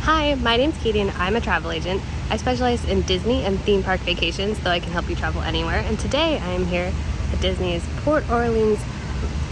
Hi, my name's Katie and I'm a travel agent. I specialize in Disney and theme park vacations, so I can help you travel anywhere. And today I am here at Disney's Port Orleans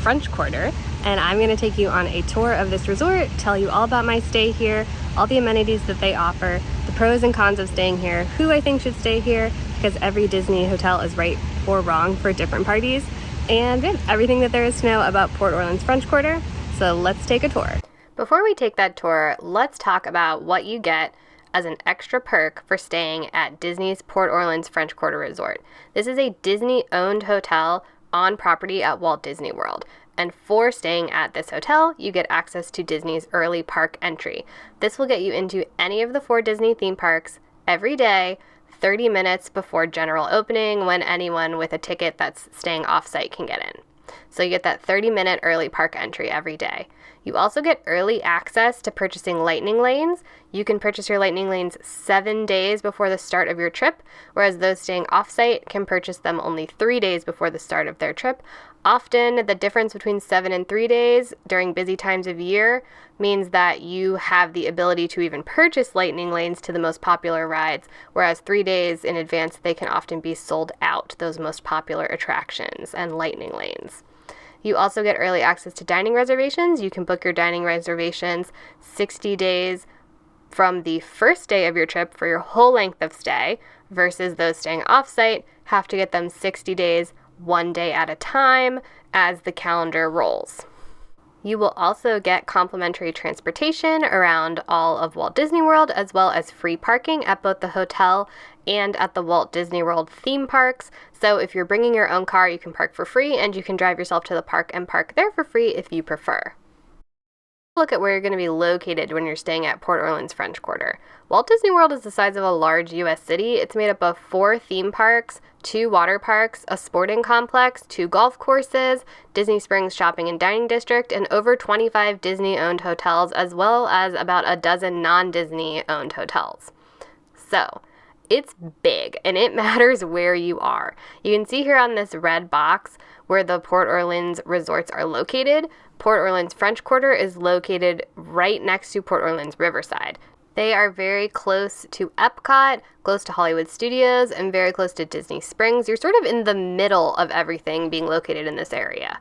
French Quarter, and I'm going to take you on a tour of this resort, tell you all about my stay here, all the amenities that they offer, the pros and cons of staying here, who I think should stay here, because every Disney hotel is right or wrong for different parties, and everything that there is to know about Port Orleans French Quarter. So let's take a tour. Before we take that tour, let's talk about what you get as an extra perk for staying at Disney's Port Orleans French Quarter Resort. This is a Disney-owned hotel on property at Walt Disney World. And for staying at this hotel, you get access to Disney's early park entry. This will get you into any of the 4 Disney theme parks every day, 30 minutes before general opening, when anyone with a ticket that's staying off-site can get in. So you get that 30-minute early park entry every day. You also get early access to purchasing lightning lanes. You can purchase your lightning lanes 7 days before the start of your trip, whereas those staying off-site can purchase them only 3 days before the start of their trip. Often, the difference between 7 and 3 days during busy times of year means that you have the ability to even purchase lightning lanes to the most popular rides, whereas 3 days in advance, they can often be sold out, those most popular attractions and lightning lanes. You also get early access to dining reservations. You can book your dining reservations 60 days from the first day of your trip for your whole length of stay, versus those staying off-site have to get them 60 days, 1 day at a time as the calendar rolls. You will also get complimentary transportation around all of Walt Disney World, as well as free parking at both the hotel and at the Walt Disney World theme parks. So if you're bringing your own car, you can park for free, and you can drive yourself to the park and park there for free if you prefer. Look at where you're going to be located when you're staying at Port Orleans French Quarter. Walt Disney World is the size of a large U.S. city. It's made up of 4 theme parks, 2 water parks, a sporting complex, 2 golf courses, Disney Springs shopping and dining district, and over 25 Disney-owned hotels, as well as about a dozen non-Disney-owned hotels. So, it's big, and it matters where you are. You can see here on this red box where the Port Orleans resorts are located. Port Orleans French Quarter is located right next to Port Orleans Riverside. They are very close to Epcot, close to Hollywood Studios, and very close to Disney Springs. You're sort of in the middle of everything being located in this area.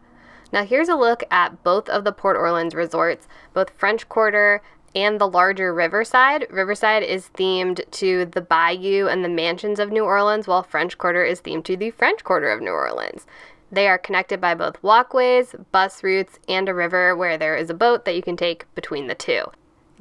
Now here's a look at both of the Port Orleans resorts, both French Quarter and the larger Riverside. Riverside is themed to the Bayou and the mansions of New Orleans, while French Quarter is themed to the French Quarter of New Orleans. They are connected by both walkways, bus routes, and a river where there is a boat that you can take between the two.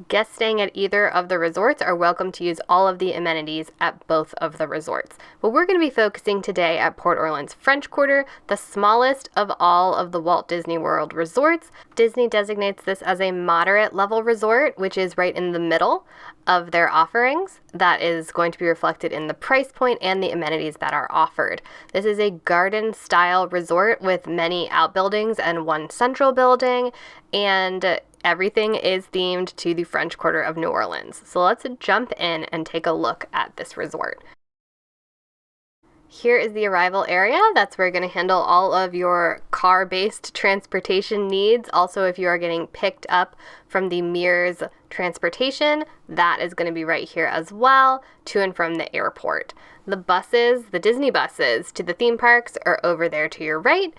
Guests staying at either of the resorts are welcome to use all of the amenities at both of the resorts. But we're going to be focusing today at Port Orleans French Quarter, the smallest of all of the Walt Disney World resorts. Disney designates this as a moderate level resort, which is right in the middle of their offerings. That is going to be reflected in the price point and the amenities that are offered. This is a garden-style resort with many outbuildings and 1 central building, and everything is themed to the French Quarter of New Orleans. So let's jump in and take a look at this resort. Here is the arrival area. That's where you're going to handle all of your car-based transportation needs. Also, if you are getting picked up from the Mears transportation, that is going to be right here as well, to and from the airport. The buses, the Disney buses to the theme parks, are over there to your right.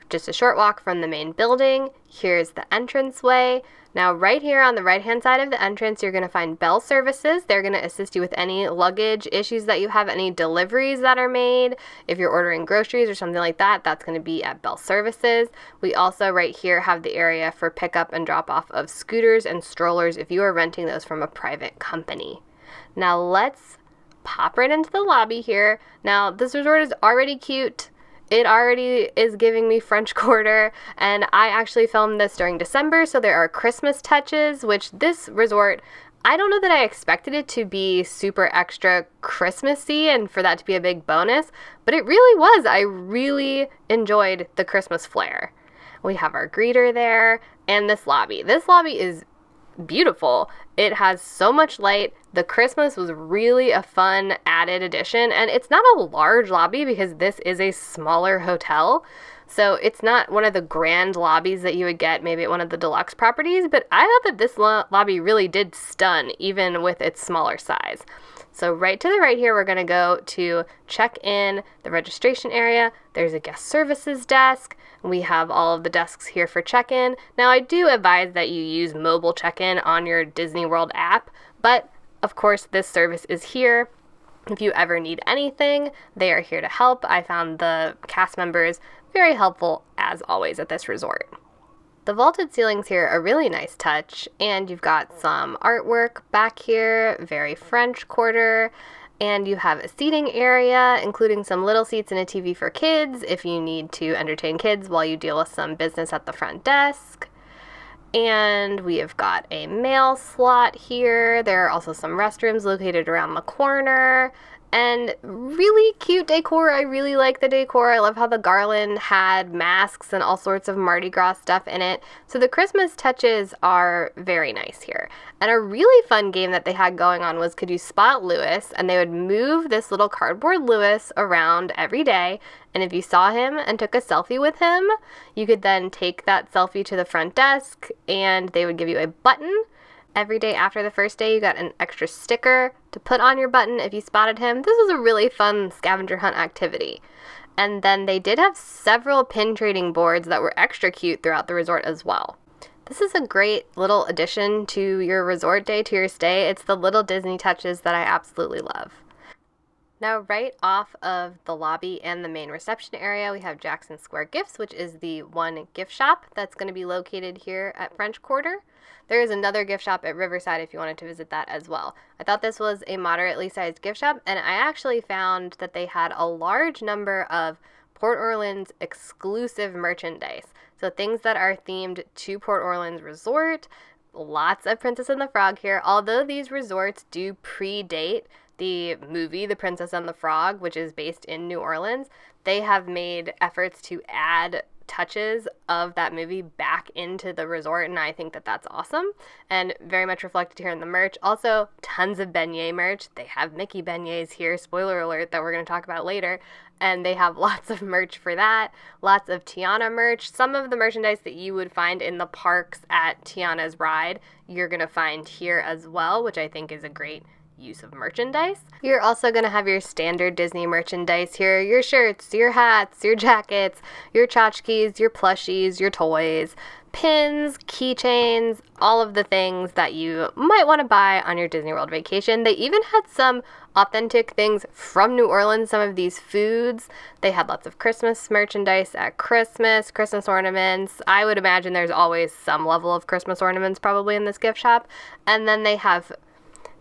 Just a short walk from the main building. Here's the entranceway. Now, right here on the right-hand side of the entrance, you're going to find Bell Services. They're going to assist you with any luggage issues that you have, any deliveries that are made. If you're ordering groceries or something like that, that's going to be at Bell Services. We also right here have the area for pickup and drop-off of scooters and strollers if you are renting those from a private company. Now, let's pop right into the lobby here. Now, this resort is already cute. It already is giving me French Quarter, and I actually filmed this during December, so there are Christmas touches, which this resort, I don't know that I expected it to be super extra Christmassy and for that to be a big bonus, but it really was. I really enjoyed the Christmas flair. We have our greeter there, and this lobby. This lobby is beautiful. It has so much light. The Christmas was really a fun added addition, and it's not a large lobby because this is a smaller hotel, So it's not one of the grand lobbies that you would get maybe at one of the deluxe properties, but I thought that this lobby really did stun, even with its smaller size. So right to the right here, we're going to go to check in the registration area. There's a guest services desk. We have all of the desks here for check-in. Now, I do advise that you use mobile check-in on your Disney World app, but of course, this service is here. If you ever need anything, they are here to help. I found the cast members very helpful, as always, at this resort. The vaulted ceilings here are a really nice touch, and you've got some artwork back here, very French Quarter, and you have a seating area, including some little seats and a TV for kids if you need to entertain kids while you deal with some business at the front desk. And we have got a mail slot here. There are also some restrooms located around the corner. And really cute decor. I really like the decor. I love how the garland had masks and all sorts of Mardi Gras stuff in it. So the Christmas touches are very nice here. And a really fun game that they had going on was Could You Spot Louis? And they would move this little cardboard Louis around every day. And if you saw him and took a selfie with him, you could then take that selfie to the front desk and they would give you a button. Every day after the first day, you got an extra sticker to put on your button if you spotted him. This was a really fun scavenger hunt activity. And then they did have several pin trading boards that were extra cute throughout the resort as well. This is a great little addition to your resort day, to your stay. It's the little Disney touches that I absolutely love. Now, right off of the lobby and the main reception area, we have Jackson Square Gifts, which is the one gift shop that's going to be located here at French Quarter. There is another gift shop at Riverside if you wanted to visit that as well. I thought this was a moderately sized gift shop, and I actually found that they had a large number of Port Orleans exclusive merchandise. So things that are themed to Port Orleans Resort, lots of Princess and the Frog here. Although these resorts do predate the movie The Princess and the Frog, which is based in New Orleans, they have made efforts to add touches of that movie back into the resort, and I think that that's awesome and very much reflected here in the merch. Also, tons of beignet merch. They have Mickey beignets here, spoiler alert, that we're going to talk about later, and they have lots of merch for that, lots of Tiana merch. Some of the merchandise that you would find in the parks at Tiana's ride, you're going to find here as well, which I think is a great use of merchandise. You're also going to have your standard Disney merchandise here, your shirts, your hats, your jackets, your tchotchkes, your plushies, your toys, pins, keychains, all of the things that you might want to buy on your Disney World vacation. They even had some authentic things from New Orleans, some of these foods. They had lots of Christmas merchandise at Christmas ornaments. I would imagine there's always some level of Christmas ornaments probably in this gift shop. And then they have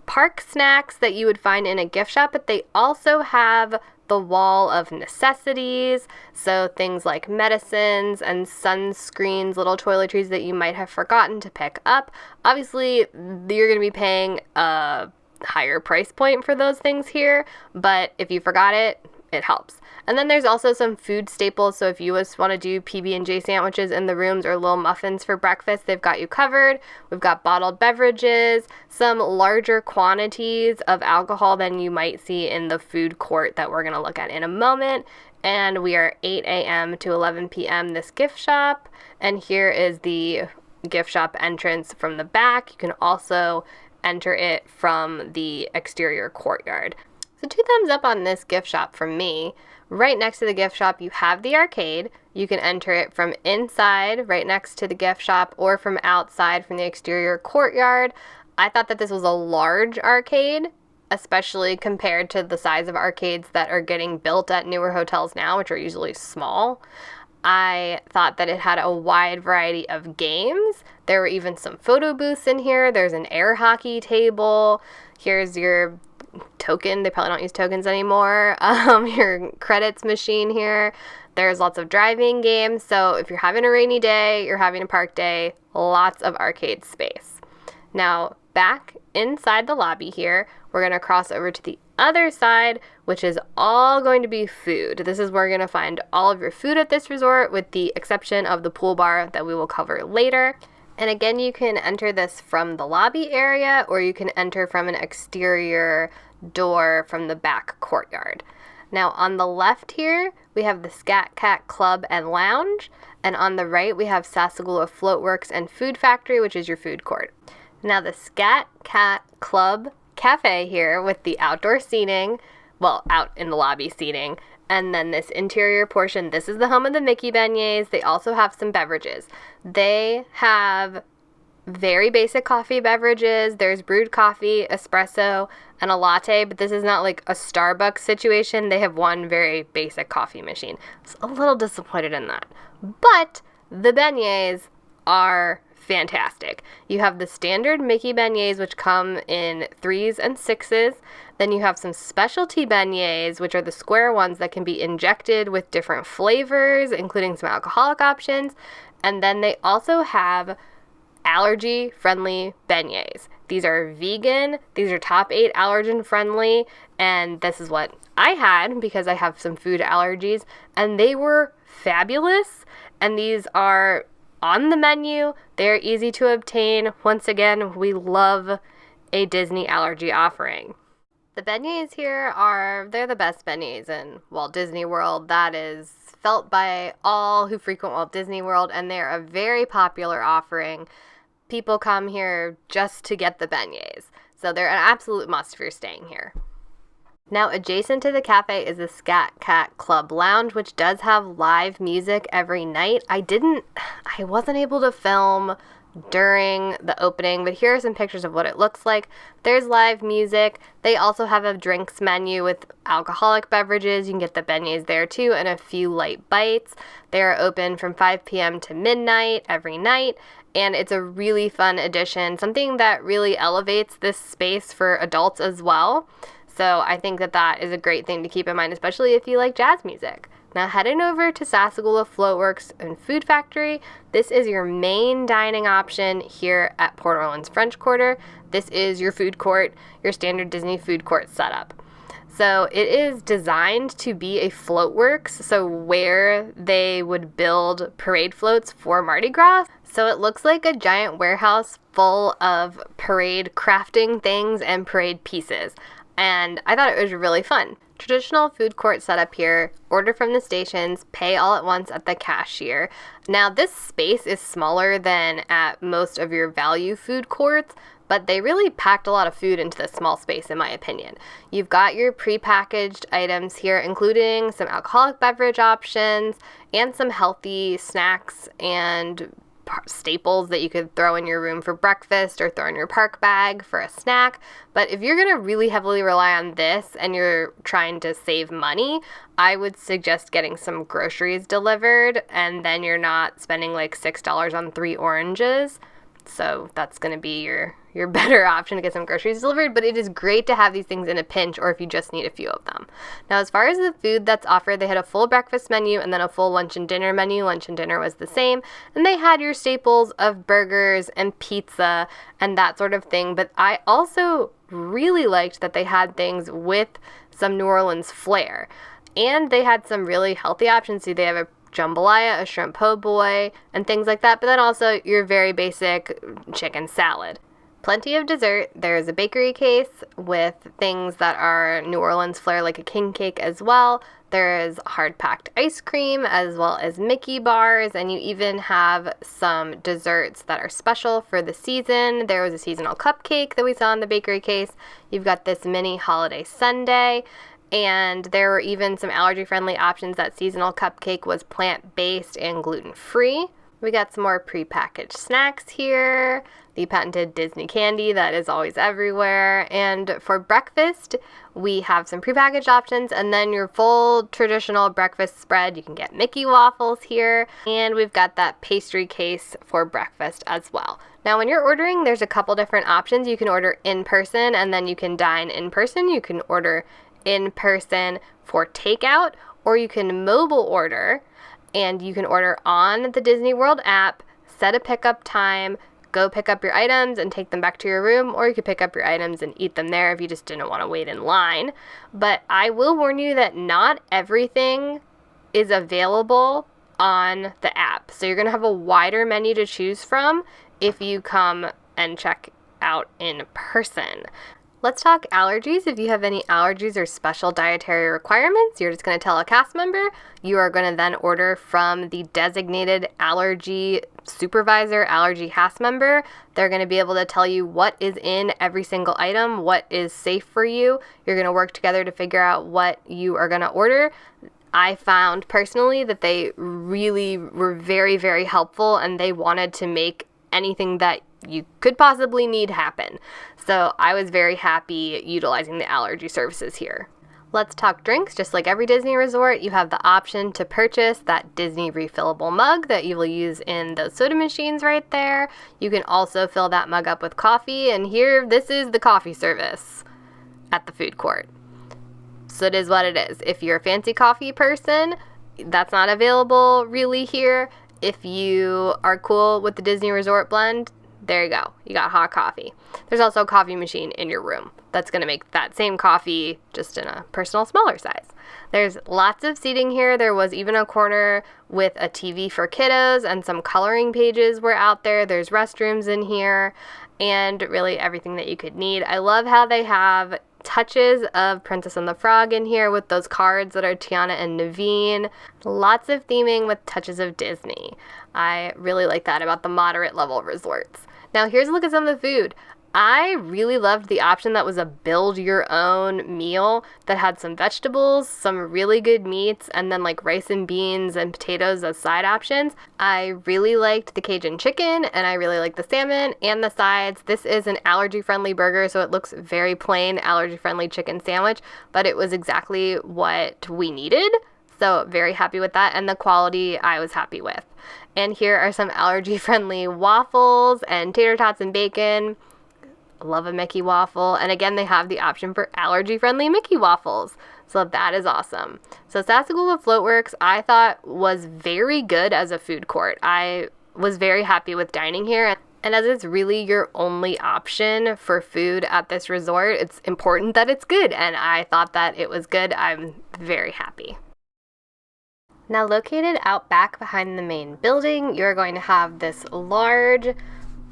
park snacks that you would find in a gift shop, but they also have the wall of necessities, so things like medicines and sunscreens, little toiletries that you might have forgotten to pick up. Obviously, you're going to be paying a higher price point for those things here, but if you forgot it, it helps. And then there's also some food staples, so if you just want to do PB&J sandwiches in the rooms or little muffins for breakfast, they've got you covered. We've got bottled beverages, some larger quantities of alcohol than you might see in the food court that we're going to look at in a moment. And we are 8 a.m. to 11 p.m. this gift shop, and here is the gift shop entrance from the back. You can also enter it from the exterior courtyard. So 2 thumbs up on this gift shop from me. Right next to the gift shop, you have the arcade. You can enter it from inside, right next to the gift shop, or from outside from the exterior courtyard. I thought that this was a large arcade, especially compared to the size of arcades that are getting built at newer hotels now, which are usually small. I thought that it had a wide variety of games. There were even some photo booths in here. There's an air hockey table. Here's your token. They probably don't use tokens anymore. Your credits machine here. There's lots of driving games. So if you're having a rainy day, you're having a park day, lots of arcade space. Now, back inside the lobby here, we're going to cross over to the other side, which is all going to be food. This is where you're going to find all of your food at this resort, with the exception of the pool bar that we will cover later. And again, you can enter this from the lobby area, or you can enter from an exterior door from the back courtyard. Now, on the left here, we have the Scat Cat Club and Lounge, and on the right we have Sassagoula Floatworks and Food Factory, which is your food court. Now the Scat Cat Club Cafe here with the outdoor seating, well, out in the lobby seating, and then this interior portion, this is the home of the Mickey beignets. They also have some beverages. They have very basic coffee beverages. There's brewed coffee, espresso, and a latte, but this is not like a Starbucks situation. They have one very basic coffee machine. I was a little disappointed in that. But the beignets are fantastic. You have the standard Mickey beignets, which come in 3s and 6s. Then you have some specialty beignets, which are the square ones that can be injected with different flavors, including some alcoholic options. And then they also have allergy-friendly beignets. These are vegan, these are top 8 allergen-friendly, and this is what I had because I have some food allergies, and they were fabulous, and these are on the menu. They're easy to obtain. Once again, we love a Disney allergy offering. The beignets here they're the best beignets in Walt Disney World. That is felt by all who frequent Walt Disney World, and they're a very popular offering. People come here just to get the beignets, so they're an absolute must if you're staying here. Now, adjacent to the cafe is the Scat Cat Club Lounge, which does have live music every night. I wasn't able to film during the opening, but here are some pictures of what it looks like. There's live music. They also have a drinks menu with alcoholic beverages. You can get the beignets there too, and a few light bites. They are open from 5 p.m. to midnight every night, and it's a really fun addition, something that really elevates this space for adults as well. So I think that is a great thing to keep in mind, especially if you like jazz music. Now heading over to Sassagoula Floatworks and Food Factory, this is your main dining option here at Port Orleans French Quarter. This is your food court, your standard Disney food court setup. So it is designed to be a floatworks, so where they would build parade floats for Mardi Gras. So it looks like a giant warehouse full of parade crafting things and parade pieces. And I thought it was really fun. Traditional food court setup here, order from the stations, pay all at once at the cashier. Now this space is smaller than at most of your value food courts, but they really packed a lot of food into this small space in my opinion. You've got your prepackaged items here, including some alcoholic beverage options and some healthy snacks and staples that you could throw in your room for breakfast or throw in your park bag for a snack. But if you're going to really heavily rely on this and you're trying to save money, I would suggest getting some groceries delivered, and then you're not spending like $6 on 3 oranges. So that's going to be your better option to get some groceries delivered, but it is great to have these things in a pinch or if you just need a few of them. Now, as far as the food that's offered, they had a full breakfast menu and then a full lunch and dinner menu. Lunch and dinner was the same, and they had your staples of burgers and pizza and that sort of thing, but I also really liked that they had things with some New Orleans flair, and they had some really healthy options. So they have a jambalaya, a shrimp po' boy, and things like that, but then also your very basic chicken salad. Plenty of dessert. There's a bakery case with things that are New Orleans flair, like a king cake as well. There's hard-packed ice cream as well as Mickey bars, and you even have some desserts that are special for the season. There was a seasonal cupcake that we saw in the bakery case. You've got this mini holiday sundae, and there were even some allergy-friendly options. That seasonal cupcake was plant-based and gluten-free. We got some more prepackaged snacks here, the patented Disney candy that is always everywhere, and for breakfast, we have some prepackaged options, and then your full traditional breakfast spread. You can get Mickey waffles here, and we've got that pastry case for breakfast as well. Now, when you're ordering, there's a couple different options. You can order in person, and then you can dine in person. You can order in person for takeout, or you can mobile order, and you can order on the Disney World app, set a pickup time, go pick up your items and take them back to your room, or you could pick up your items and eat them there if you just didn't want to wait in line. But I will warn you that not everything is available on the app. So you're going to have a wider menu to choose from if you come and check out in person. Let's talk allergies. If you have any allergies or special dietary requirements, you're just going to tell a cast member. You are going to then order from the designated allergy supervisor, allergy cast member. They're going to be able to tell you what is in every single item, what is safe for you. You're going to work together to figure out what you are going to order. I found personally that they really were very, very helpful, and they wanted to make anything that you could possibly need happen. So I was very happy utilizing the allergy services here. Let's talk drinks. Just like every Disney resort, you have the option to purchase that Disney refillable mug that you will use in those soda machines right there. You can also fill that mug up with coffee, and here, this is the coffee service at the food court. So it is what it is. If you're a fancy coffee person, that's not available really here. If you are cool with the Disney Resort blend, there you go. You got hot coffee. There's also a coffee machine in your room that's going to make that same coffee just in a personal smaller size. There's lots of seating here. There was even a corner with a TV for kiddos, and some coloring pages were out there. There's restrooms in here, and really everything that you could need. I love how they have touches of Princess and the Frog in here with those cards that are Tiana and Naveen. Lots of theming with touches of Disney. I really like that about the moderate level resorts. Now here's a look at some of the food. I really loved the option that was a build your own meal that had some vegetables, some really good meats, and then like rice and beans and potatoes as side options. I really liked the Cajun chicken, and I really liked the salmon and the sides. This is an allergy-friendly burger, so it looks very plain allergy-friendly chicken sandwich, but it was exactly what we needed. So very happy with that, and the quality I was happy with. And here are some allergy-friendly waffles and tater tots and bacon. Love a Mickey waffle, and again they have the option for allergy-friendly Mickey waffles, so that is awesome. So Sassagoula Floatworks I thought was very good as a food court. I was very happy with dining here, and as it's really your only option for food at this resort, it's important that it's good, and I thought that it was good. I'm very happy. Now located out back behind the main building, you're going to have this large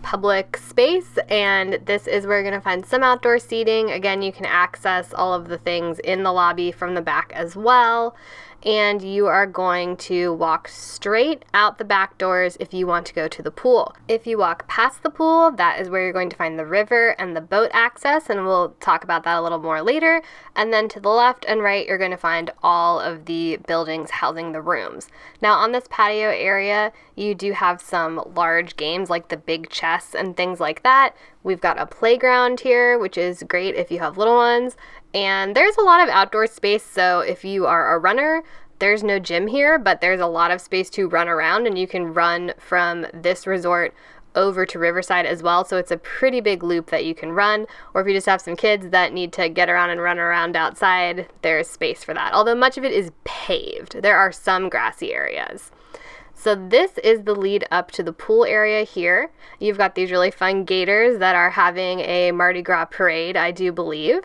public space, and this is where you're going to find some outdoor seating. Again, you can access all of the things in the lobby from the back as well, and you are going to walk straight out the back doors if you want to go to the pool. If you walk past the pool, that is where you're going to find the river and the boat access, and we'll talk about that a little more later. And then to the left and right, you're going to find all of the buildings housing the rooms. Now on this patio area, you do have some large games like the big chess and things like that. We've got a playground here, which is great if you have little ones. And there's a lot of outdoor space, so if you are a runner, there's no gym here, but there's a lot of space to run around, and you can run from this resort over to Riverside as well, so it's a pretty big loop that you can run. Or if you just have some kids that need to get around and run around outside, there's space for that, although much of it is paved. There are some grassy areas. So this is the lead up to the pool area here. You've got these really fun gators that are having a Mardi Gras parade, I do believe.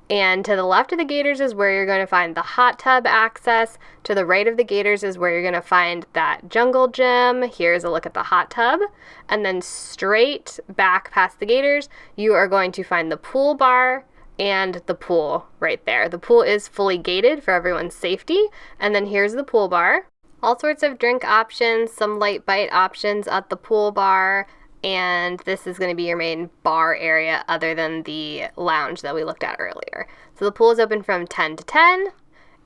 And to the left of the gators is where you're going to find the hot tub access. To the right of the gators is where you're going to find that jungle gym. Here's a look at the hot tub. And then straight back past the gators, you are going to find the pool bar and the pool right there. The pool is fully gated for everyone's safety. And then here's the pool bar. All sorts of drink options, some light bite options at the pool bar, and this is going to be your main bar area other than the lounge that we looked at earlier. So the pool is open from 10 to 10,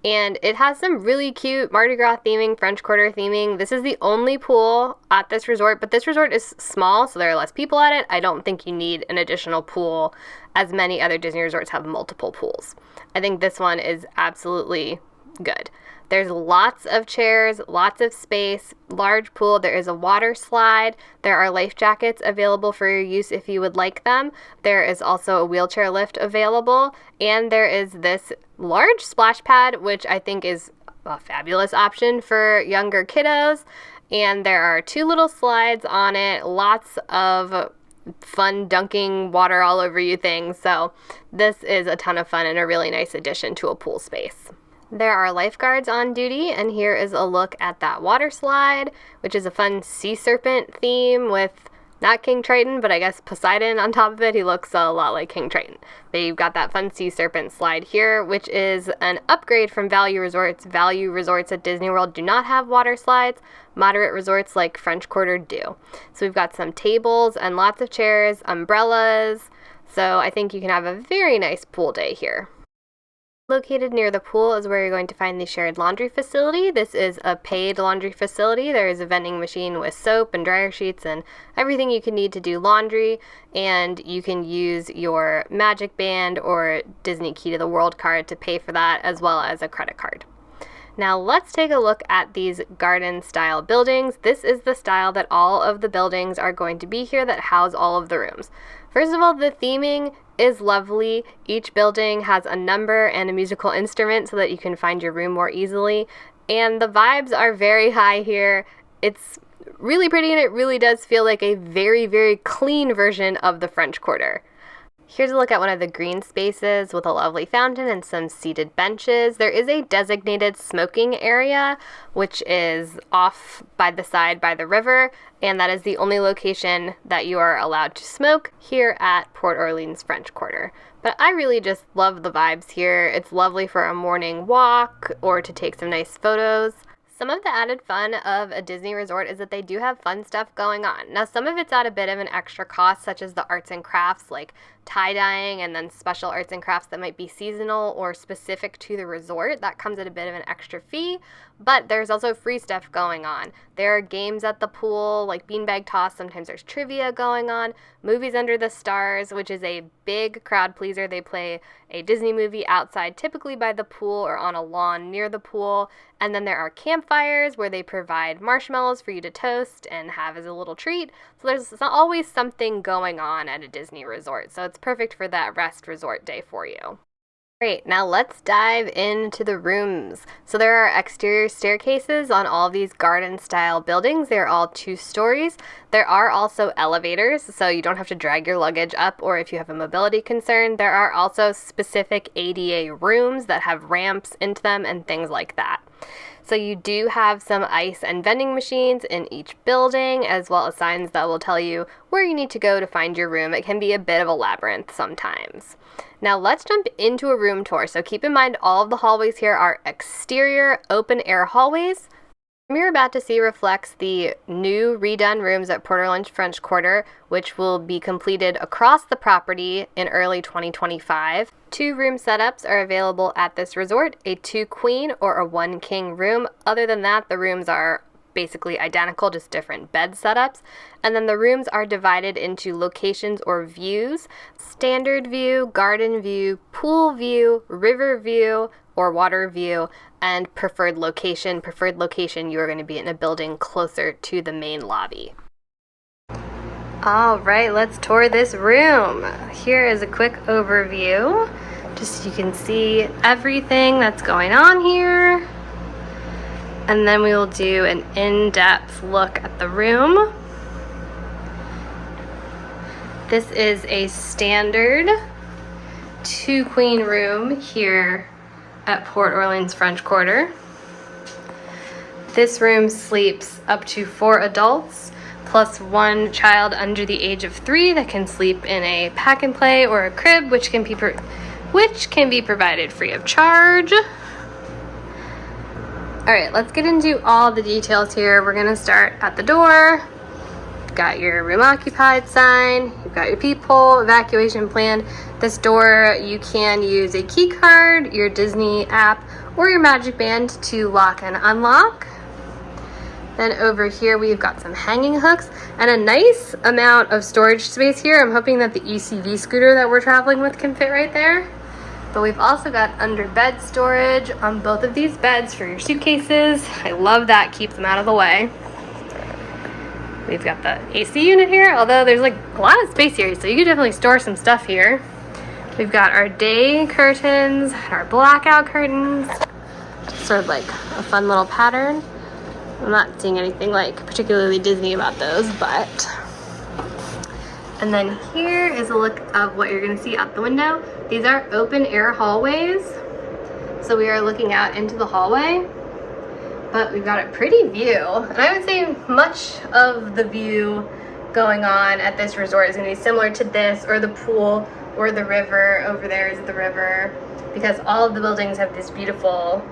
and it has some really cute Mardi Gras theming, French Quarter theming. This is the only pool at this resort, but this resort is small, so there are less people at it. I don't think you need an additional pool, as many other Disney resorts have multiple pools. I think this one is absolutely good. There's lots of chairs, lots of space, large pool. There is a water slide. There are life jackets available for your use if you would like them. There is also a wheelchair lift available. And there is this large splash pad, which I think is a fabulous option for younger kiddos. And there are 2 little slides on it, lots of fun dunking water all over you things. So this is a ton of fun and a really nice addition to a pool space. There are lifeguards on duty, and here is a look at that water slide, which is a fun sea serpent theme with not King Triton, but I guess Poseidon on top of it. He looks a lot like King Triton. But you've got that fun sea serpent slide here, which is an upgrade from Value Resorts. Value Resorts at Disney World do not have water slides. Moderate resorts like French Quarter do. So we've got some tables and lots of chairs, umbrellas. So I think you can have a very nice pool day here. Located near the pool is where you're going to find the shared laundry facility. This is a paid laundry facility. There is a vending machine with soap and dryer sheets and everything you can need to do laundry, and you can use your Magic Band or Disney Key to the World card to pay for that, as well as a credit card. Now let's take a look at these garden style buildings. This is the style that all of the buildings are going to be here that house all of the rooms. First of all, the theming is lovely. Each building has a number and a musical instrument so that you can find your room more easily. And the vibes are very high here. It's really pretty, and it really does feel like a very, very clean version of the French Quarter. Here's a look at one of the green spaces with a lovely fountain and some seated benches. There is a designated smoking area, which is off by the side by the river, and that is the only location that you are allowed to smoke here at Port Orleans French Quarter. But I really just love the vibes here. It's lovely for a morning walk or to take some nice photos. Some of the added fun of a Disney resort is that they do have fun stuff going on. Now, some of it's at a bit of an extra cost, such as the arts and crafts like tie-dyeing and then special arts and crafts that might be seasonal or specific to the resort. That comes at a bit of an extra fee, but there's also free stuff going on. There are games at the pool like beanbag toss. Sometimes there's trivia going on. Movies Under the Stars, which is a big crowd pleaser. They play a Disney movie outside, typically by the pool or on a lawn near the pool. And then there are campfires where they provide marshmallows for you to toast and have as a little treat. So there's always something going on at a Disney resort. So it's perfect for that rest resort day for you. Great, now let's dive into the rooms. So there are exterior staircases on all these garden style buildings. They're all 2 stories. There are also elevators, so you don't have to drag your luggage up, or if you have a mobility concern. There are also specific ADA rooms that have ramps into them and things like that. So you do have some ice and vending machines in each building, as well as signs that will tell you where you need to go to find your room. It can be a bit of a labyrinth sometimes. Now let's jump into a room tour. So keep in mind all of the hallways here are exterior open air hallways. The room you're about to see reflects the new redone rooms at Port Orleans French Quarter, which will be completed across the property in early 2025. 2 room setups are available at this resort, a 2 queen or a 1 king room. Other than that, the rooms are basically identical, just different bed setups. And then the rooms are divided into locations or views: standard view, garden view, pool view, river view, or water view, and preferred location. Preferred location, you are going to be in a building closer to the main lobby. All right, let's tour this room. Here is a quick overview, just so you can see everything that's going on here. And then we will do an in-depth look at the room. This is a standard 2 queen room here at Port Orleans French Quarter. This room sleeps up to 4 adults, plus 1 child under the age of 3 that can sleep in a pack and play or a crib, which can be provided free of charge. All right, let's get into all the details here. We're gonna start at the door. You've got your room occupied sign, you've got your peephole, evacuation plan. This door, you can use a key card, your Disney app, or your Magic Band to lock and unlock. Then over here, we've got some hanging hooks and a nice amount of storage space here. I'm hoping that the ECV scooter that we're traveling with can fit right there. But we've also got under bed storage on both of these beds for your suitcases. I love that, keeps them out of the way. We've got the AC unit here, although there's like a lot of space here, so you could definitely store some stuff here. We've got our day curtains, our blackout curtains, sort of like a fun little pattern. I'm not seeing anything like particularly Disney about those, but. And then here is a look of what you're gonna see out the window. These are open air hallways. So we are looking out into the hallway, but we've got a pretty view. And I would say much of the view going on at this resort is going to be similar to this, or the pool, or the river. Over there is the river, because all of the buildings have this beautiful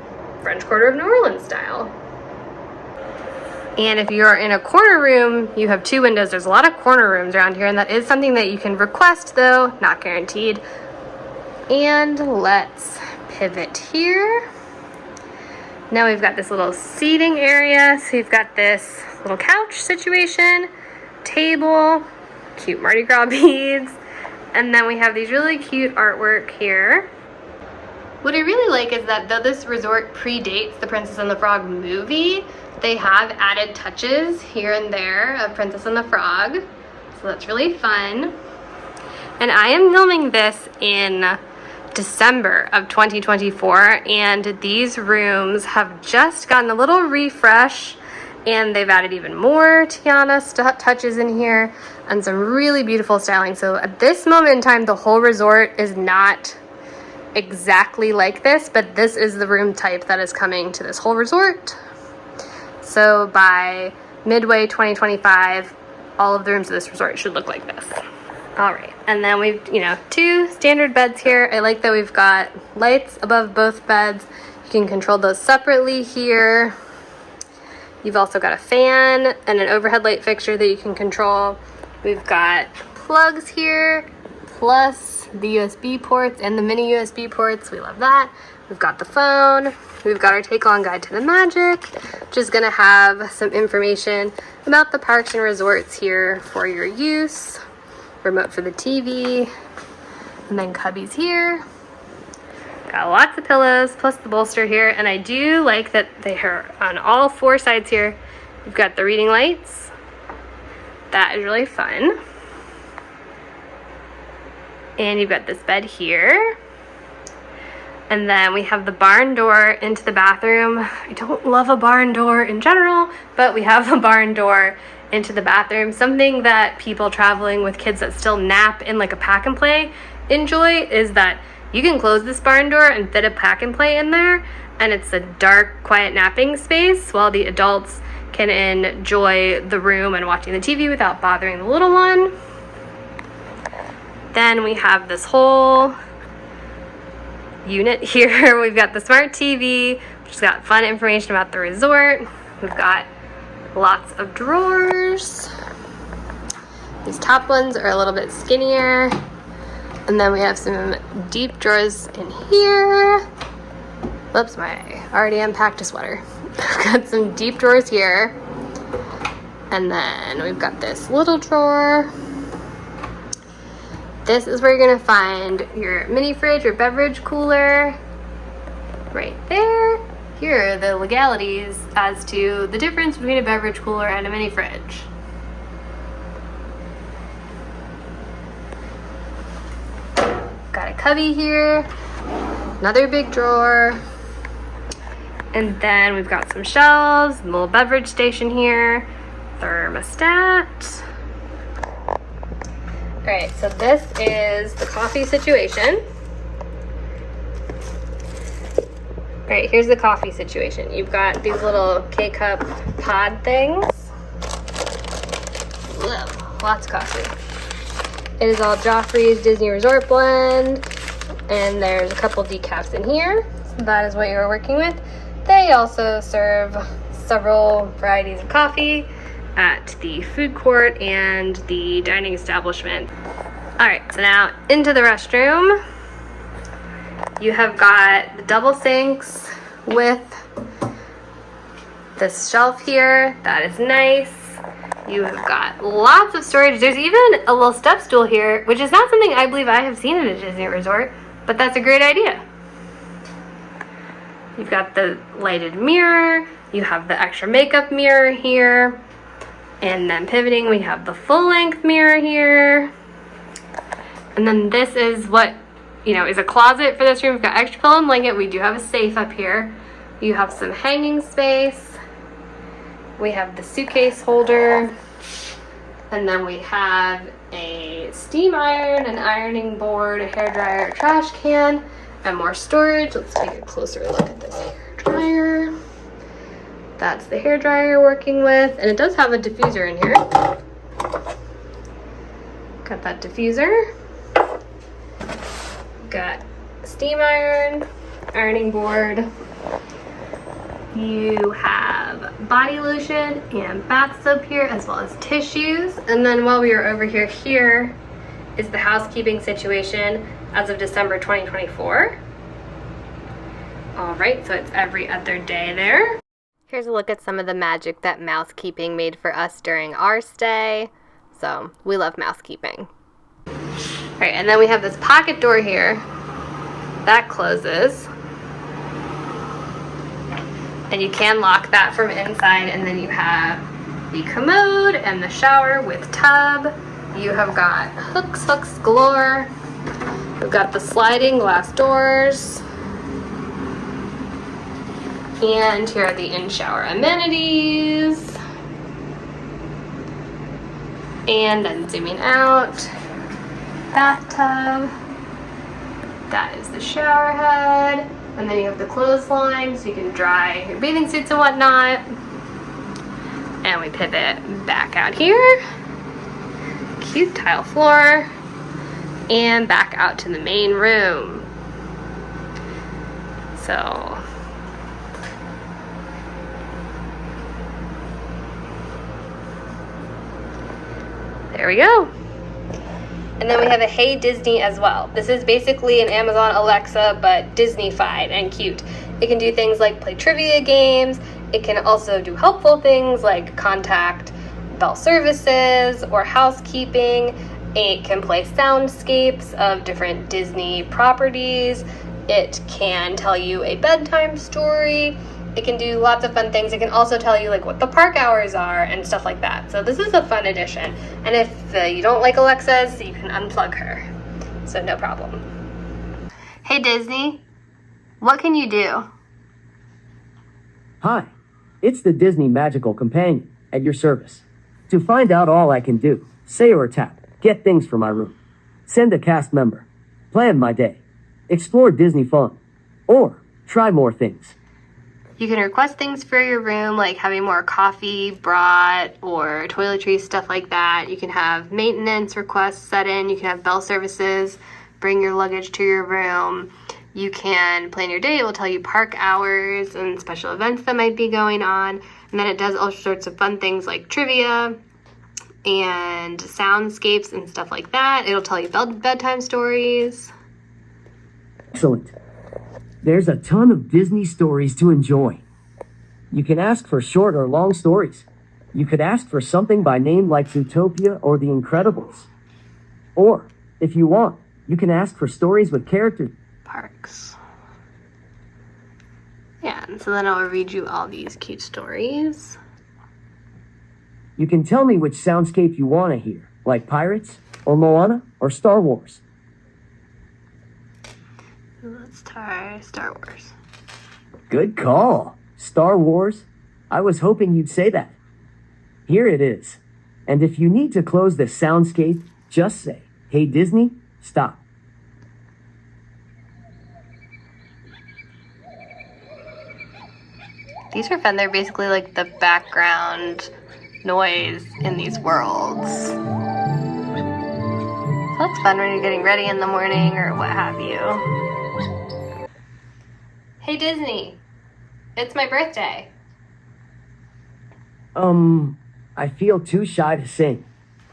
French Quarter of New Orleans style. And if you're in a corner room, you have 2 windows. There's a lot of corner rooms around here, and that is something that you can request, though, not guaranteed. And let's pivot here. Now we've got this little seating area. So you've got this little couch situation, table, cute Mardi Gras beads, and then we have these really cute artwork here. What I really like is that though this resort predates the Princess and the Frog movie, they have added touches here and there of Princess and the Frog. So that's really fun. And I am filming this in December of 2024, and these rooms have just gotten a little refresh, and they've added even more Tiana touches in here and some really beautiful styling. So at this moment in time, the whole resort is not exactly like this, but this is the room type that is coming to this whole resort. So by midway 2025, all of the rooms of this resort should look like this. All right, and then we've, 2 standard beds here. I like that we've got lights above both beds. You can control those separately here. You've also got a fan and an overhead light fixture that you can control. We've got plugs here, plus the USB ports and the mini USB ports. We love that. We've got the phone. We've got our take-along guide to the Magic, which is going to have some information about the parks and resorts here for your use. Remote for the TV, and then cubbies here. Got lots of pillows, plus the bolster here, and I do like that they are on all 4 sides here. You've got the reading lights. That is really fun. And you've got this bed here. And then we have the barn door into the bathroom. I don't love a barn door in general, but we have a barn door into the bathroom. Something that people traveling with kids that still nap in like a pack and play enjoy is that you can close this barn door and fit a pack and play in there, and it's a dark, quiet napping space while the adults can enjoy the room and watching the TV without bothering the little one. Then we have this whole unit here. We've got the smart TV, which has got fun information about the resort. We've got lots of drawers. These top ones are a little bit skinnier. And then we have some deep drawers in here. Whoops, I already unpacked a sweater. We've got some deep drawers here. And then we've got this little drawer. This is where you're gonna find your mini fridge or beverage cooler. Right there. Here are the legalities as to the difference between a beverage cooler and a mini fridge. Got a cubby here, another big drawer, and then we've got some shelves, a little beverage station here, thermostat. All right, so this is the coffee situation. All right, here's the coffee situation. You've got these little K-cup pod things. Whoa, lots of coffee. It is all Joffrey's Disney Resort blend, and there's a couple decafs in here. So that is what you're working with. They also serve several varieties of coffee at the food court and the dining establishment. All right, so now into the restroom. You have got the double sinks with this shelf here. That is nice. You have got lots of storage. There's even a little step stool here, which is not something I believe I have seen at a Disney resort, but that's a great idea. You've got the lighted mirror. You have the extra makeup mirror here. And then pivoting, we have the full-length mirror here. And then this is what is a closet for this room. We've got extra pillow and blanket. We do have a safe up here. You have some hanging space. We have the suitcase holder. And then we have a steam iron, an ironing board, a hairdryer, a trash can, and more storage. Let's take a closer look at this hairdryer. That's the hairdryer you're working with. And it does have a diffuser in here. Got that diffuser. Got steam iron, ironing board. You have body lotion and bath soap here, as well as tissues. And then while we were over here, here is the housekeeping situation as of December 2024. All right, so it's every other day there. Here's a look at some of the magic that mousekeeping made for us during our stay. So we love mousekeeping. All right, and then we have this pocket door here that closes. And you can lock that from inside, and then you have the commode and the shower with tub. You have got hooks galore. We've got the sliding glass doors. And here are the in-shower amenities. And then zooming out, bathtub. That is the shower head. And then you have the clothesline, so you can dry your bathing suits and whatnot. And we pivot back out here. Cute tile floor. And back out to the main room. So, there we go. And then we have a Hey Disney as well. This is basically an Amazon Alexa, but Disney-fied and cute. It can do things like play trivia games. It can also do helpful things like contact bell services or housekeeping. It can play soundscapes of different Disney properties. It can tell you a bedtime story. It can do lots of fun things. It can also tell you like what the park hours are and stuff like that. So this is a fun addition. And if you don't like Alexas, you can unplug her. So no problem. Hey Disney, what can you do? Hi, it's the Disney Magical Companion at your service. To find out all I can do, say or tap, get things for my room, send a cast member, plan my day, explore Disney fun, or try more things. You can request things for your room, like having more coffee brought or toiletries, stuff like that. You can have maintenance requests set in. You can have bell services, bring your luggage to your room. You can plan your day. It will tell you park hours and special events that might be going on. And then it does all sorts of fun things like trivia and soundscapes and stuff like that. It'll tell you bedtime stories. Excellent. There's a ton of Disney stories to enjoy. You can ask for short or long stories. You could ask for something by name like Zootopia or The Incredibles. Or, if you want, you can ask for stories with characters. Parks. Yeah, and so then I'll read you all these cute stories. You can tell me which soundscape you want to hear, like Pirates, or Moana, or Star Wars. Let's try Star Wars. Good call. Star Wars. I was hoping you'd say that. Here it is. And if you need to close the soundscape, just say, "Hey Disney, stop." These are fun. They're basically like the background noise in these worlds. So that's fun when you're getting ready in the morning or what have you. Hey Disney, it's my birthday. I feel too shy to sing,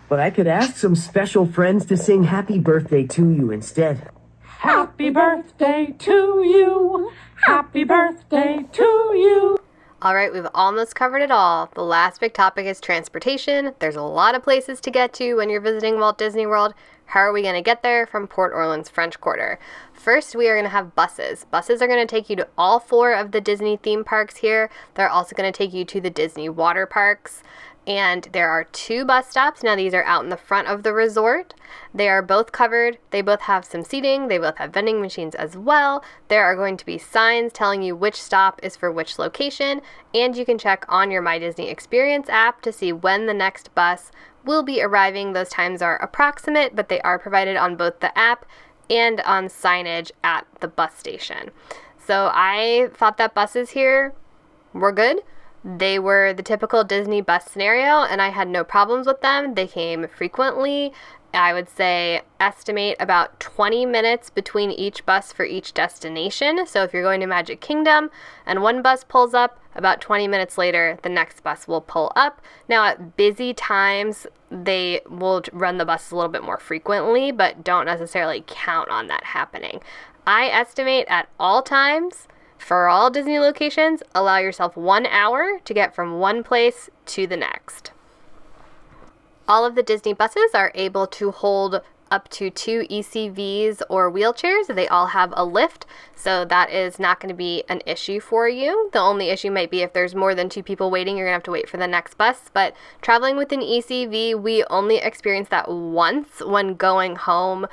but I could ask some special friends to sing happy birthday to you instead. Happy birthday to you. Happy birthday to you. All right, we've almost covered it all. The last big topic is transportation. There's a lot of places to get to when you're visiting Walt Disney World. How are we going to get there from Port Orleans French Quarter? First, we are going to have buses. Buses are going to take you to all 4 of the Disney theme parks here. They're also going to take you to the Disney water parks. And there are 2 bus stops. Now, these are out in the front of the resort. They are both covered. They both have some seating. They both have vending machines as well. There are going to be signs telling you which stop is for which location. And you can check on your My Disney Experience app to see when the next bus will be arriving. Those times are approximate, but they are provided on both the app and on signage at the bus station. So I thought that buses here were good. They were the typical Disney bus scenario, and I had no problems with them. They came frequently, I would say estimate about 20 minutes between each bus for each destination. So if you're going to Magic Kingdom and one bus pulls up, about 20 minutes later, the next bus will pull up. Now at busy times, they will run the buses a little bit more frequently, but don't necessarily count on that happening. I estimate at all times, for all Disney locations, allow yourself 1 hour to get from one place to the next. All of the Disney buses are able to hold up to 2 ECVs or wheelchairs. They all have a lift, so that is not going to be an issue for you. The only issue might be if there's more than 2 people waiting, you're going to have to wait for the next bus. But traveling with an ECV, we only experienced that once when going home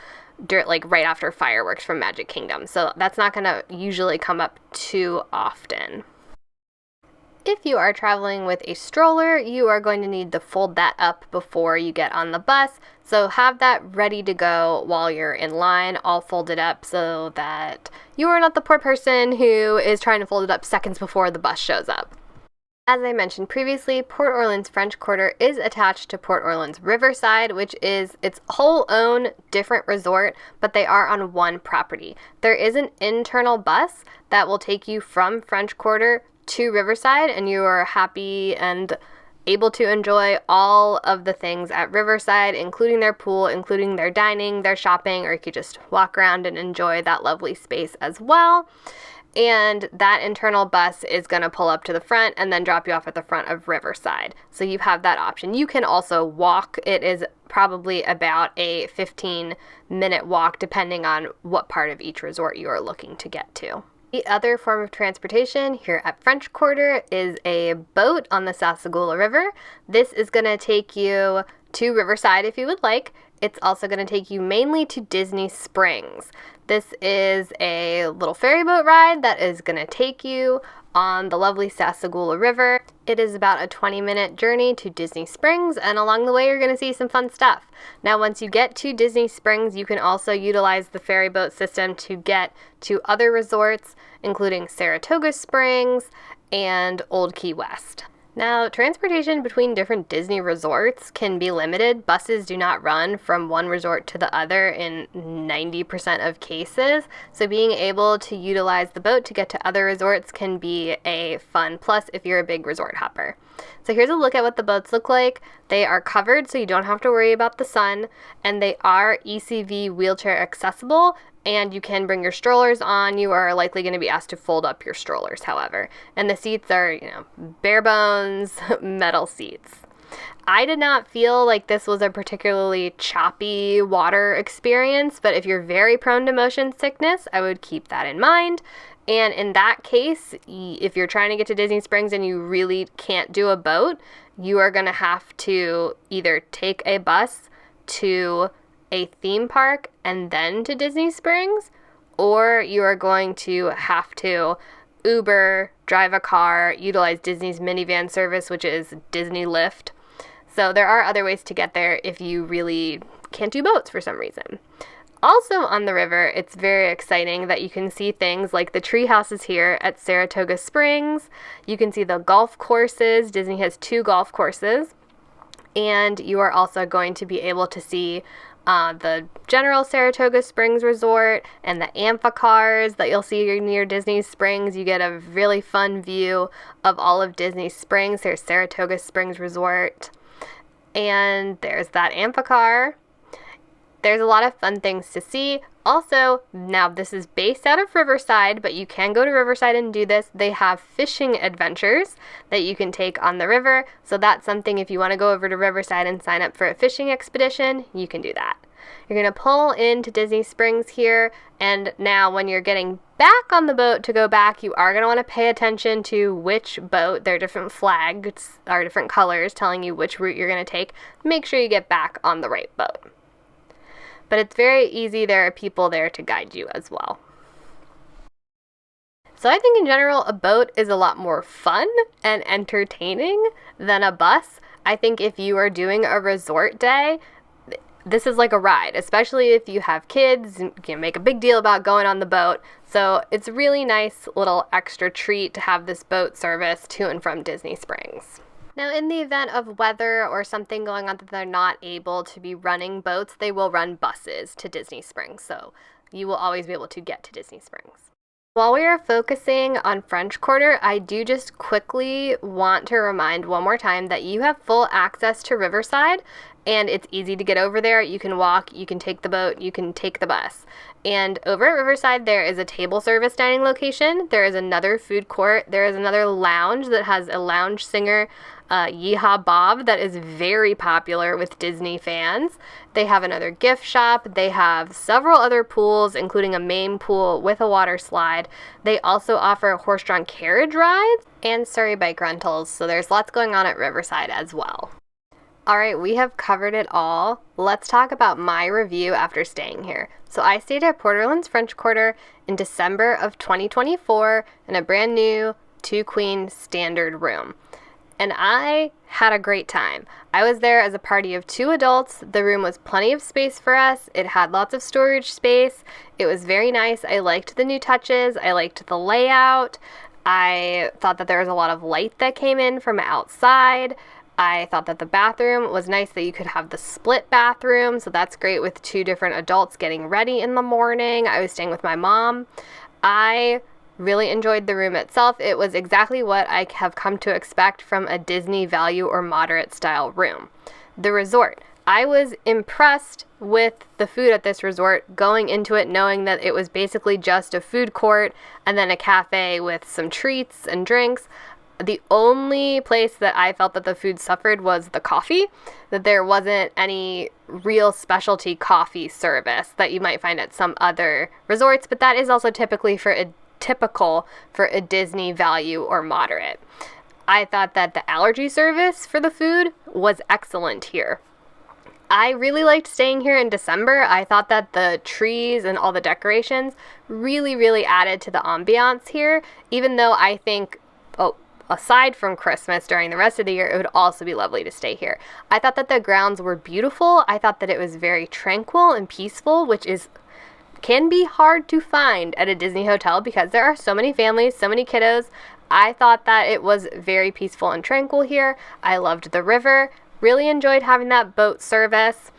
like right after fireworks from Magic Kingdom. So that's not going to usually come up too often. If you are traveling with a stroller, you are going to need to fold that up before you get on the bus. So have that ready to go while you're in line, all folded up so that you are not the poor person who is trying to fold it up seconds before the bus shows up. As I mentioned previously, Port Orleans French Quarter is attached to Port Orleans Riverside, which is its whole own different resort, but they are on one property. There is an internal bus that will take you from French Quarter to Riverside, and you are happy and able to enjoy all of the things at Riverside, including their pool, including their dining, their shopping, or you could just walk around and enjoy that lovely space as well. And that internal bus is going to pull up to the front and then drop you off at the front of Riverside. So you have that option. You can also walk. It is probably about a 15-minute walk depending on what part of each resort you are looking to get to. The other form of transportation here at French Quarter is a boat on the Sassagoula River. This is going to take you to Riverside if you would like. It's also going to take you mainly to Disney Springs. This is a little ferry boat ride that is going to take you on the lovely Sassagoula River. It is about a 20-minute journey to Disney Springs, and along the way you're going to see some fun stuff. Now once you get to Disney Springs, you can also utilize the ferry boat system to get to other resorts, including Saratoga Springs and Old Key West. Now, transportation between different Disney resorts can be limited. Buses do not run from one resort to the other in 90% of cases, so being able to utilize the boat to get to other resorts can be a fun plus if you're a big resort hopper. So here's a look at what the boats look like. They are covered, so you don't have to worry about the sun, and they are ECV wheelchair accessible, and you can bring your strollers on. You are likely going to be asked to fold up your strollers, however. And the seats are, bare bones metal seats. I did not feel like this was a particularly choppy water experience, but if you're very prone to motion sickness, I would keep that in mind. And in that case, if you're trying to get to Disney Springs and you really can't do a boat, you are going to have to either take a bus to a theme park and then to Disney Springs, or you are going to have to Uber, drive a car, utilize Disney's minivan service, which is Disney Lyft. So there are other ways to get there if you really can't do boats for some reason. Also on the river, it's very exciting that you can see things like the tree houses here at Saratoga Springs. You can see the golf courses. Disney has 2 golf courses. And you are also going to be able to see the general Saratoga Springs Resort and the amphicars that you'll see near Disney Springs. You get a really fun view of all of Disney Springs. There's Saratoga Springs Resort, and there's that amphicar. There's a lot of fun things to see. Also, now this is based out of Riverside, but you can go to Riverside and do this. They have fishing adventures that you can take on the river. So that's something, if you want to go over to Riverside and sign up for a fishing expedition, you can do that. You're going to pull into Disney Springs here, and now when you're getting back on the boat to go back, you are going to want to pay attention to which boat. There are different flags, are different colors telling you which route you're going to take. Make sure you get back on the right boat. But it's very easy. There are people there to guide you as well. So I think in general, a boat is a lot more fun and entertaining than a bus. I think if you are doing a resort day, this is like a ride, especially if you have kids. You can make a big deal about going on the boat. So it's a really nice little extra treat to have this boat service to and from Disney Springs. Now, in the event of weather or something going on that they're not able to be running boats, they will run buses to Disney Springs, so you will always be able to get to Disney Springs. While we are focusing on French Quarter, I do just quickly want to remind one more time that you have full access to Riverside, and it's easy to get over there. You can walk, you can take the boat, you can take the bus. And over at Riverside, there is a table service dining location. There is another food court. There is another lounge that has a lounge singer, Yeehaw Bob, that is very popular with Disney fans. They have another gift shop. They have several other pools, including a main pool with a water slide. They also offer horse-drawn carriage rides and Surrey bike rentals, so there's lots going on at Riverside as well. All right, we have covered it all. Let's talk about my review after staying here. So I stayed at Port Orleans French Quarter in December of 2024 in a brand new 2-queen standard room. And I had a great time. I was there as a party of 2 adults. The room was plenty of space for us. It had lots of storage space. It was very nice. I liked the new touches. I liked the layout. I thought that there was a lot of light that came in from outside. I thought that the bathroom was nice, that you could have the split bathroom, so that's great with 2 different adults getting ready in the morning. I was staying with my mom. I really enjoyed the room itself. It was exactly what I have come to expect from a Disney value or moderate style room. The resort. I was impressed with the food at this resort, going into it knowing that it was basically just a food court and then a cafe with some treats and drinks. The only place that I felt that the food suffered was the coffee, that there wasn't any real specialty coffee service that you might find at some other resorts, but that is also typical for a Disney value or moderate. I thought that the allergy service for the food was excellent here. I really liked staying here in December. I thought that the trees and all the decorations really added to the ambiance here, even though I think, aside from Christmas, during the rest of the year, it would also be lovely to stay here. I thought that the grounds were beautiful. I thought that it was very tranquil and peaceful, which can be hard to find at a Disney hotel because there are so many families, so many kiddos. I thought that it was very peaceful and tranquil here. I loved the river. Really enjoyed having that boat service.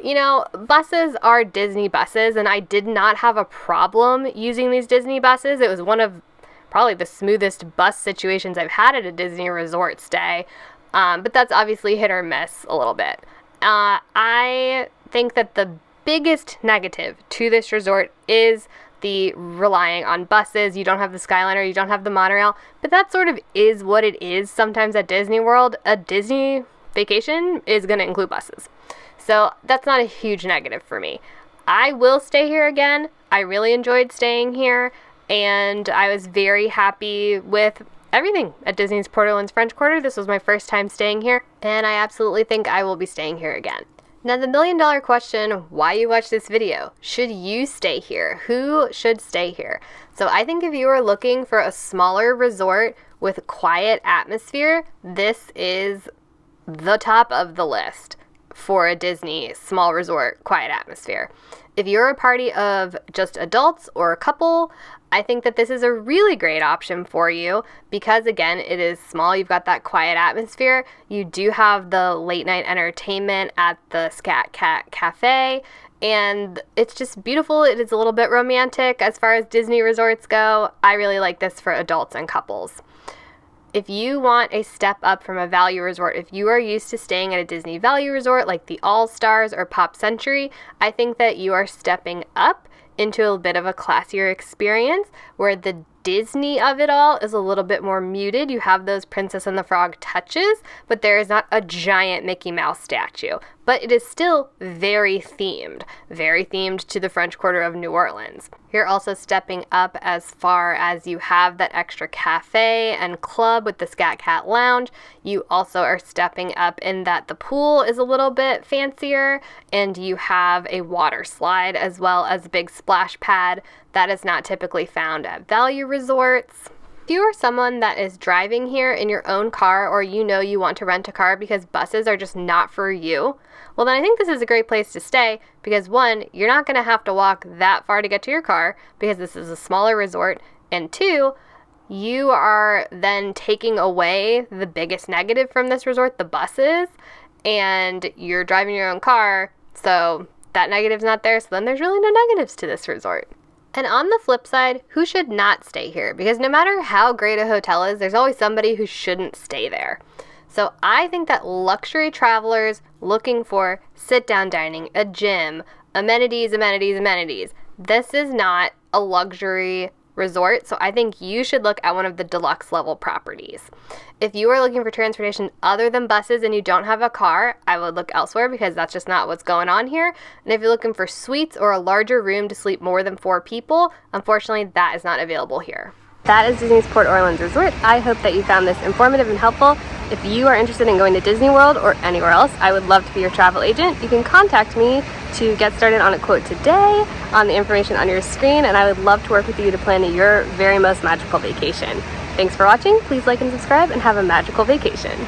You know, buses are Disney buses, and I did not have a problem using these Disney buses. It was one of probably the smoothest bus situations I've had at a Disney resort stay, but that's obviously hit or miss a little bit. I think that the biggest negative to this resort is the relying on buses. You don't have the Skyliner, you don't have the monorail, but that sort of is what it is sometimes at Disney World. A Disney vacation is going to include buses, so that's not a huge negative for me. I will stay here again. I really enjoyed staying here, and I was very happy with everything at Disney's Port Orleans French Quarter. This was my first time staying here, and I absolutely think I will be staying here again. Now, the $1 million question, why you watch this video. Should you stay here? Who should stay here? So I think if you are looking for a smaller resort with quiet atmosphere, this is the top of the list for a Disney small resort quiet atmosphere. If you're a party of just adults or a couple, I think that this is a really great option for you because, again, it is small. You've got that quiet atmosphere. You do have the late night entertainment at the Scat Cat Cafe, and it's just beautiful. It is a little bit romantic as far as Disney resorts go. I really like this for adults and couples. If you want a step up from a value resort, if you are used to staying at a Disney value resort like the All-Stars or Pop Century, I think that you are stepping up into a bit of a classier experience where the Disney of it all is a little bit more muted. You have those Princess and the Frog touches, but there is not a giant Mickey Mouse statue. But it is still very themed to the French Quarter of New Orleans. You're also stepping up as far as you have that extra cafe and club with the Scat Cat Lounge. You also are stepping up in that the pool is a little bit fancier, and you have a water slide as well as a big splash pad that is not typically found at value resorts. If you are someone that is driving here in your own car, or you know you want to rent a car because buses are just not for you, well then I think this is a great place to stay because, one, you're not going to have to walk that far to get to your car because this is a smaller resort, and two, you are then taking away the biggest negative from this resort, the buses, and you're driving your own car, so that negative's not there, so then there's really no negatives to this resort. And on the flip side, who should not stay here? Because no matter how great a hotel is, there's always somebody who shouldn't stay there. So I think that luxury travelers looking for sit-down dining, a gym, amenities, this is not a luxury resort, so I think you should look at one of the deluxe level properties. If you are looking for transportation other than buses and you don't have a car, I would look elsewhere because that's just not what's going on here. And if you're looking for suites or a larger room to sleep more than 4 people, unfortunately that is not available here. That is Disney's Port Orleans Resort. I hope that you found this informative and helpful. If you are interested in going to Disney World or anywhere else, I would love to be your travel agent. You can contact me to get started on a quote today on the information on your screen, and I would love to work with you to plan your very most magical vacation. Thanks for watching. Please like and subscribe, and have a magical vacation.